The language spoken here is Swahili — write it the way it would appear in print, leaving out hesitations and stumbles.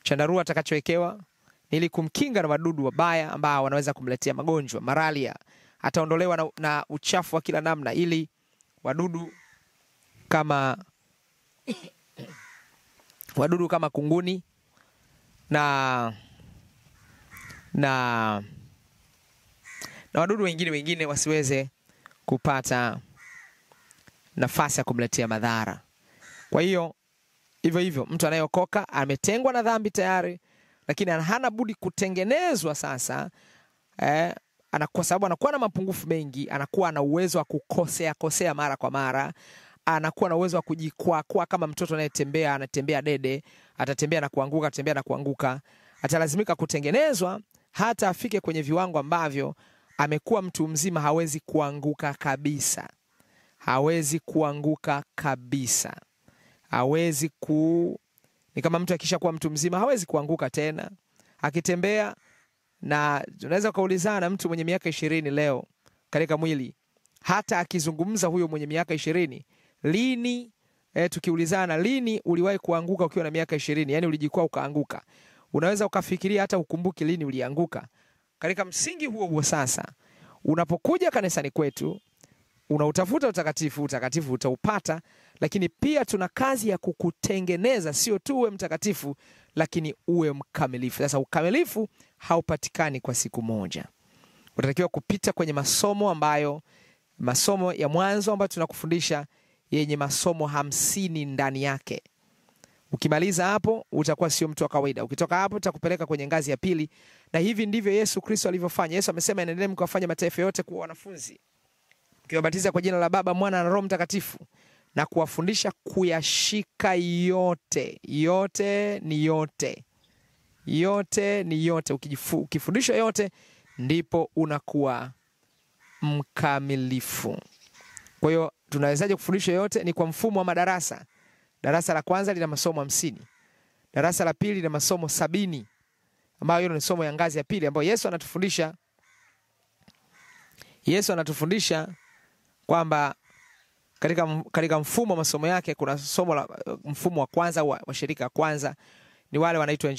Chandarua atakachowekewa ili kumkinga na wadudu wabaya ambao wanaweza kumletea magonjwa, malaria. Ataondolewa na uchafu wa kila namna, ili wadudu kama kunguni na wadudu wengine wasiweze kupata nafasi ya kumletea madhara. Kwa hiyo hivyo mtu anayeokoka ametengwa na dhambi tayari, lakini hana budi kutengenezwa sasa. Kwa sababu anakuwa na mapungufu mengi, anakuwa na uwezo wa kukosea mara kwa mara, anakuwa na uwezo wa kujikwaa kama mtoto anatembea dede, atatembea na kuanguka, atalazimika kutengenezwa hata afike kwenye viwango ambavyo amekuwa mtu mzima, hawezi kuanguka kabisa. Ni kama mtu akisha kuwa mtu mzima hawezi kuanguka tena. Akitembea, na unaweza kuulizana na mtu mwenye miaka 20 leo katika mwili, hata akizungumza huyo mwenye miaka 20, lini tukiulizana lini uliwahi kuanguka ukiwa na miaka 20, yani ulijikwaa ukaanguka, unaweza ukafikiria hata ukumbuki lini ulianguka. Katika msingi huo sasa, unapokuja kanisani kwetu, unautafuta utakatifu utaupata, lakini pia tuna kazi ya kukutengeneza, sio tu uwe mtakatifu, lakini uwe mkamilifu. Sasa ukamilifu haupatikani kwa siku moja. Unatakiwa kupita kwenye masomo ya mwanzo ambayo tunakufundisha, yenye masomo 50 ndani yake. Ukimaliza hapo utakuwa sio mtu wa kawaida. Ukitoka hapo utakupeleka kwenye ngazi ya pili, na hivi ndivyo Yesu Kristo alivyofanya. Yesu amesema, enendeni mkawafanye mataifa yote kuwa wanafunzi, mkiwabatiza kwa jina la Baba, Mwana na Roho Mtakatifu, na kuwafundisha kuyashika yote. Yote ni yote. Ukifundishwa yote, ndipo unakuwa mkamilifu. Kwa hiyo tunawezaje kufundisha yote? Ni kwa mfumo wa madarasa. Darasa la kwanza lina masomo 50. Darasa la pili lina masomo 70, ambayo hilo ni somo ya ngazi ya pili, ambayo Yesu anatufundisha kwamba katika mfumo wa masomo yake kuna mfumo wa kwanza wa shirika kwanza, ni wale wanaitwa